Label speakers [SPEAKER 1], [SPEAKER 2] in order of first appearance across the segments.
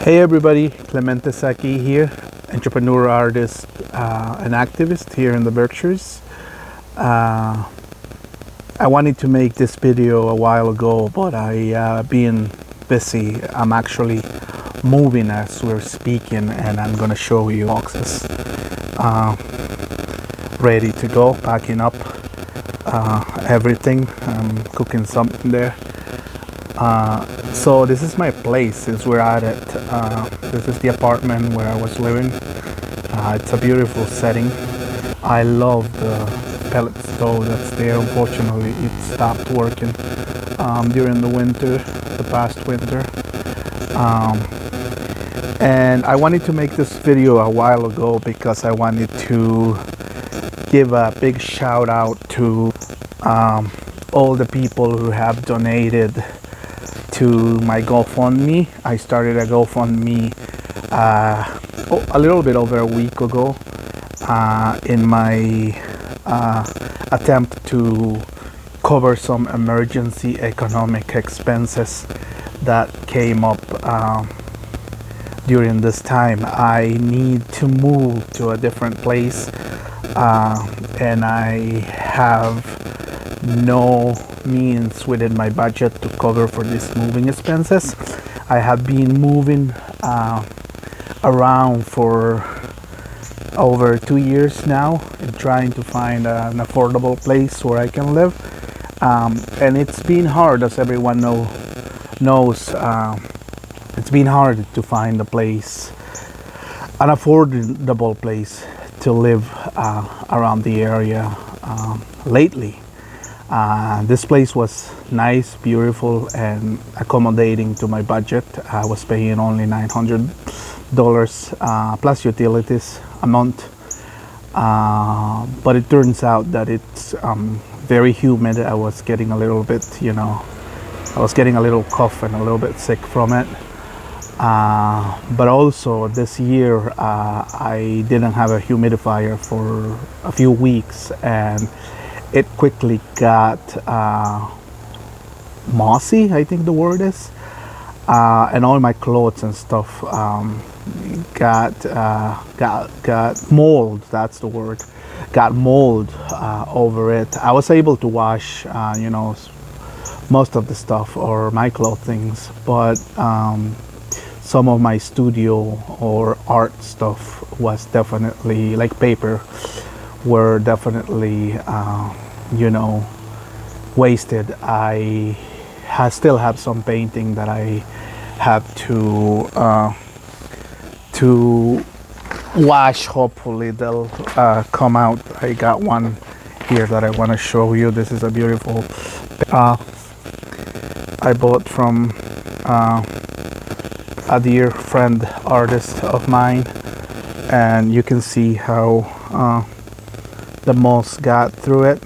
[SPEAKER 1] Hey everybody, Clemente Saki here, entrepreneur, artist, and activist here in the Berkshires. I wanted to make this video a while ago, but I been busy. I'm actually moving as we're speaking, and I'm gonna show you boxes ready to go, packing up everything. I'm cooking something there. So this is my place, is where I'm at. This is the apartment where I was living. It's a beautiful setting. I love the pellet stove that's there. Unfortunately, it stopped working during the winter, the past winter. And I wanted to make this video a while ago because I wanted to give a big shout out to all the people who have donated to my GoFundMe. I started a GoFundMe a little bit over a week ago in my attempt to cover some emergency economic expenses that came up during this time. I need to move to a different place and I have no means within my budget to cover for these moving expenses. I have been moving around for over 2 years now and trying to find an affordable place where I can live, and it's been hard, as everyone knows. It's been hard to find a place, an affordable place to live around the area lately. This place was nice, beautiful, and accommodating to my budget. I was paying only $900 plus utilities a month, but it turns out that it's very humid. I was getting a little bit, I was getting a little cough and a little bit sick from it. But also this year I didn't have a humidifier for a few weeks, and it quickly got mossy, I think the word is, and all my clothes and stuff got mold. That's the word. Got mold over it. I was able to wash, most of the stuff or my clothings, but some of my studio or art stuff was definitely, like paper, were definitely wasted. I still have some painting that I have to wash. Hopefully they'll come out. I got one here that I want to show you. This is a beautiful I bought from a dear friend, artist of mine, and you can see how the moss got through it,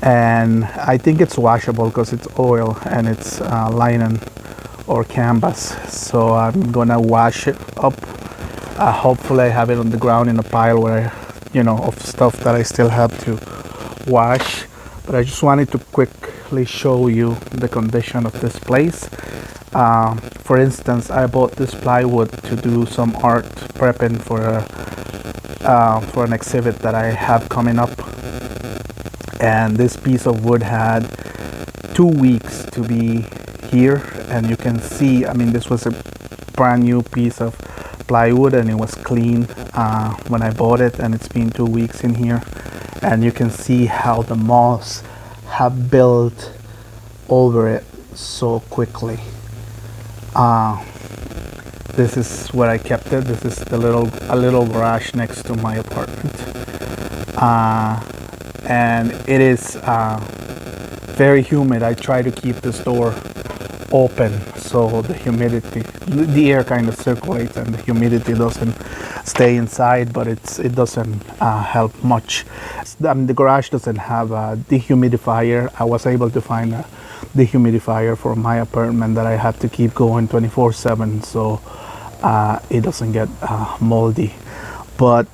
[SPEAKER 1] and I think it's washable because it's oil and it's linen or canvas, so I'm gonna wash it up. Hopefully I have it on the ground in a pile where of stuff that I still have to wash, but I just wanted to quickly show you the condition of this place. For instance, I bought this plywood to do some art prepping for an exhibit that I have coming up, and this piece of wood had 2 weeks to be here, and you can see, this was a brand new piece of plywood and it was clean when I bought it, and it's been 2 weeks in here, and you can see how the moss have built over it so quickly. This is where I kept it. This is a little garage next to my apartment, and it is very humid. I try to keep this door open so the air kind of circulates and the humidity doesn't stay inside, but it doesn't help much. The garage doesn't have a dehumidifier. I was able to find a dehumidifier for my apartment that I have to keep going 24/7, so it doesn't get moldy. But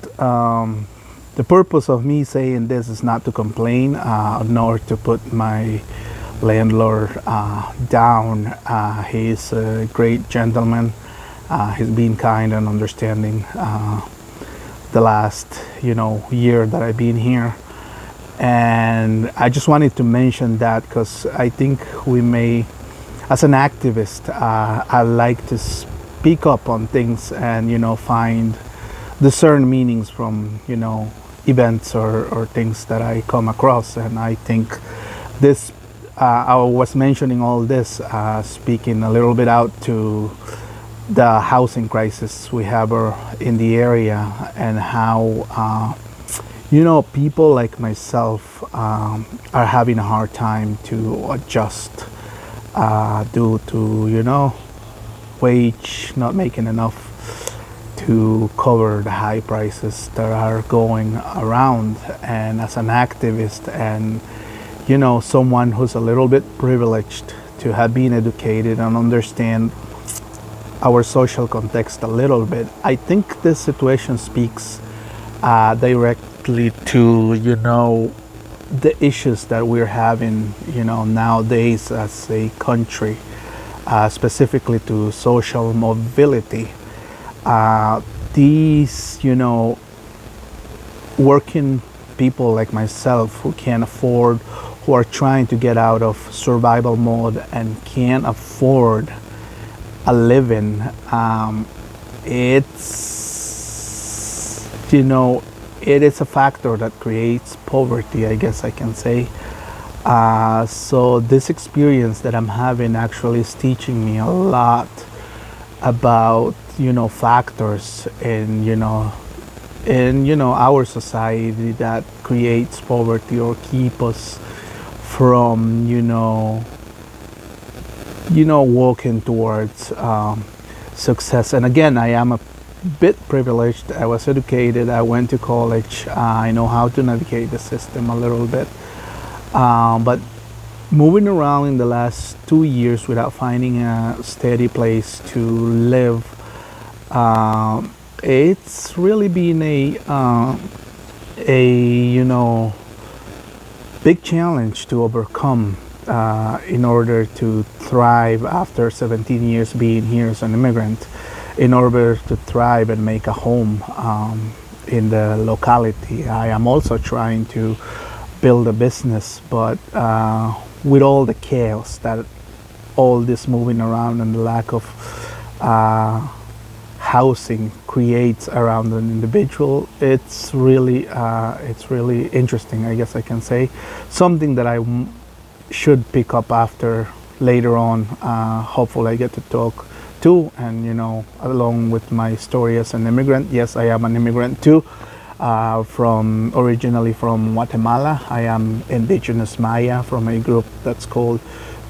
[SPEAKER 1] the purpose of me saying this is not to complain, nor to put my landlord down. He's a great gentleman. He's been kind and understanding the last year that I've been here. And I just wanted to mention that because I think we may, as an activist, I like to speak up on things and find discern meanings from events or things that I come across. And I think this I was mentioning all this speaking a little bit out to the housing crisis we have in the area, and how people like myself are having a hard time to adjust due to wage not making enough to cover the high prices that are going around. And as an activist and someone who's a little bit privileged to have been educated and understand our social context a little bit, I think this situation speaks directly to the issues that we're having nowadays as a country, specifically to social mobility. These working people like myself who can't afford, who are trying to get out of survival mode and can't afford a living, it is a factor that creates poverty, I guess I can say. So this experience that I'm having actually is teaching me a lot about factors in our society that creates poverty or keep us from walking towards success. And again, I am a bit privileged. I was educated, I went to college, I know how to navigate the system a little bit, but moving around in the last 2 years without finding a steady place to live, it's really been a big challenge to overcome in order to thrive after 17 years being here as an immigrant. In order to thrive and make a home in the locality, I am also trying to build a business, but with all the chaos that all this moving around and the lack of housing creates around an individual, it's really interesting, I guess I can say. Something that I should pick up after later on. Hopefully I get to talk too, and along with my story as an immigrant. Yes, I am an immigrant too, originally from Guatemala. I am indigenous Maya from a group that's called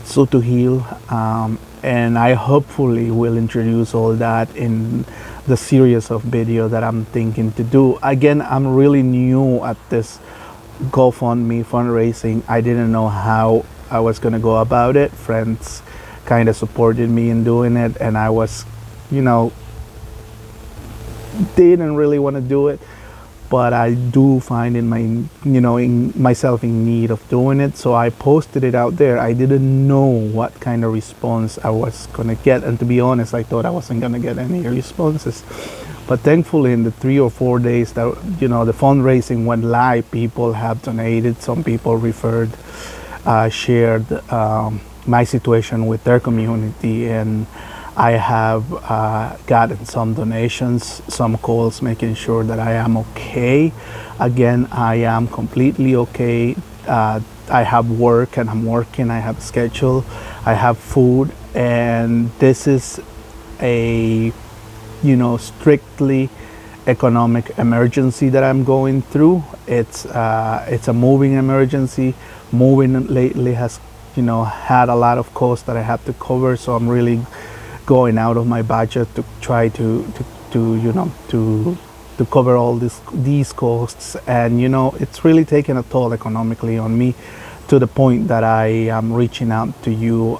[SPEAKER 1] Sutuhil, and I hopefully will introduce all that in the series of video that I'm thinking to do. Again, I'm really new at this GoFundMe fundraising. I didn't know how I was going to go about it. Friends kind of supported me in doing it, and I was didn't really want to do it, but I do find in myself in need of doing it, so I posted it out there. I didn't know what kind of response I was gonna get, and to be honest, I thought I wasn't gonna get any responses. But thankfully, in the 3 or 4 days that the fundraising went live, people have donated. Some people referred, shared my situation with their community, and I have gotten some donations, some calls making sure that I am okay. Again, I am completely okay. I have work and I'm working, I have a schedule, I have food, and this is a strictly economic emergency that I'm going through. It's a moving emergency. Moving lately has had a lot of costs that I have to cover, so I'm really going out of my budget to try to cover all these costs, and it's really taken a toll economically on me, to the point that I am reaching out to you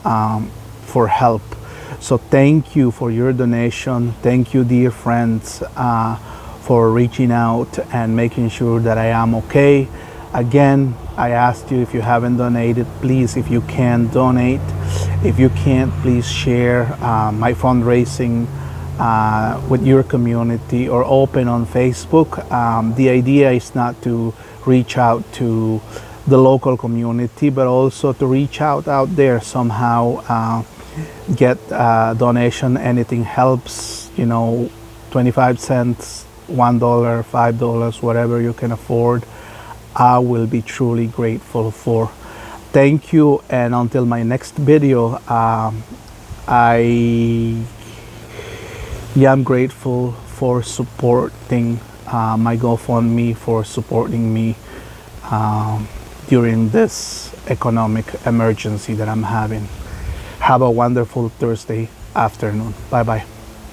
[SPEAKER 1] for help. So thank you for your donation. Thank you, dear friends, for reaching out and making sure that I am okay. Again, I asked you, if you haven't donated, please, if you can, donate. If you can't, please share my fundraising with your community or open on Facebook. The idea is not to reach out to the local community, but also to reach out there somehow, get a donation. Anything helps, 25 cents, $1, $5, whatever you can afford. I will be truly grateful for. Thank you, and until my next video, I am grateful for supporting my GoFundMe, for supporting me during this economic emergency that I'm having. Have a wonderful Thursday afternoon. Bye-bye.